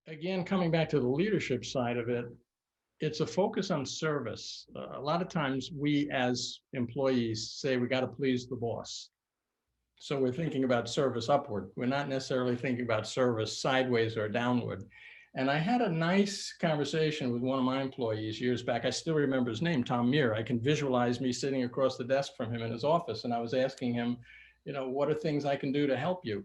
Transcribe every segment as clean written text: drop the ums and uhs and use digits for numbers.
again, coming back to the leadership side of it, it's a focus on service. A lot of times we as employees say we got to please the boss. So we're thinking about service upward. We're not necessarily thinking about service sideways or downward. And I had a nice conversation with one of my employees years back. I still remember his name, Tom Muir. I can visualize me sitting across the desk from him in his office. And I was asking him, what are things I can do to help you?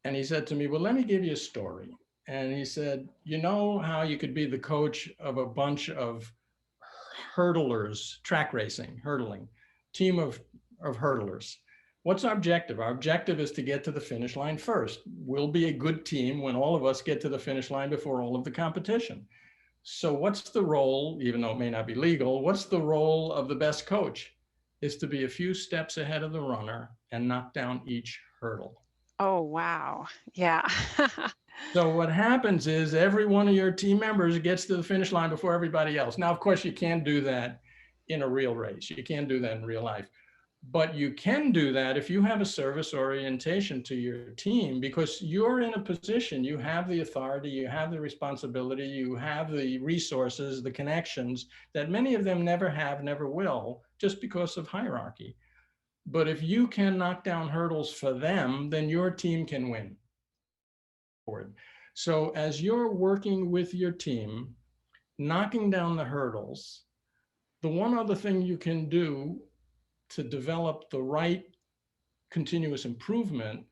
And he said to me, well, let me give you a story. And he said, you know how you could be the coach of a bunch of hurdlers, track racing, hurdling, team of hurdlers. What's our objective? Our objective is to get to the finish line first. We'll be a good team when all of us get to the finish line before all of the competition. So what's the role, even though it may not be legal, what's the role of the best coach? Is to be a few steps ahead of the runner and knock down each hurdle. Oh, wow. Yeah. So what happens is every one of your team members gets to the finish line before everybody else. Now, of course, you can't do that in a real race. You can't do that in real life. But you can do that if you have a service orientation to your team, because you're in a position, you have the authority, you have the responsibility, you have the resources, the connections that many of them never have, never will, just because of hierarchy. But if you can knock down hurdles for them, then your team can win. So as you're working with your team, knocking down the hurdles, the one other thing you can do to develop the right continuous improvement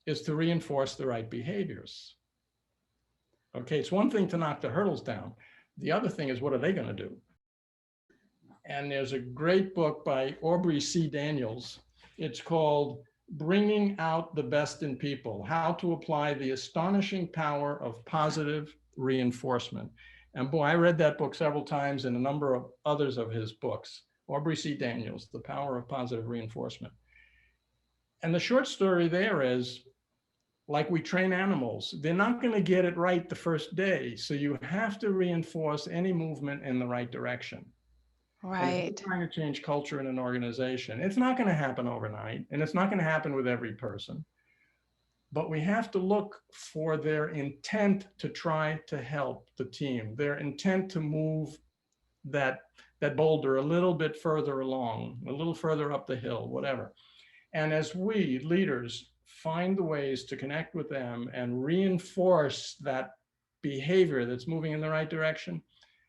is to reinforce the right behaviors. Okay, it's one thing to knock the hurdles down. The other thing is, what are they going to do? And there's a great book by Aubrey C. Daniels. It's called Bringing Out the Best in People, How to Apply the Astonishing Power of Positive Reinforcement. And boy, I read that book several times and a number of others of his books. Aubrey C. Daniels, The Power of Positive Reinforcement. And the short story there is, like we train animals, they're not going to get it right the first day. So you have to reinforce any movement in the right direction. And if Right. you're trying to change culture in an organization, it's not going to happen overnight, and it's not going to happen with every person. But we have to look for their intent to try to help the team, their intent to move that boulder a little bit further along, a little further up the hill, whatever. And as we leaders find the ways to connect with them and reinforce that behavior that's moving in the right direction,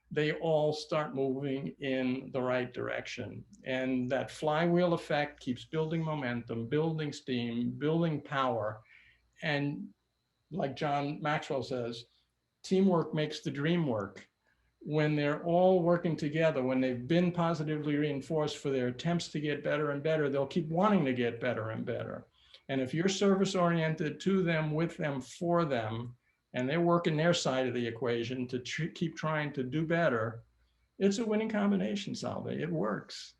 they all start moving in the right direction. And that flywheel effect keeps building momentum, building steam, building power. And like John Maxwell says, teamwork makes the dream work. When they're all working together, when they've been positively reinforced for their attempts to get better and better, they'll keep wanting to get better and better. And if you're service oriented to them, with them, for them, and they're working their side of the equation to keep trying to do better, it's a winning combination, Salve. It works.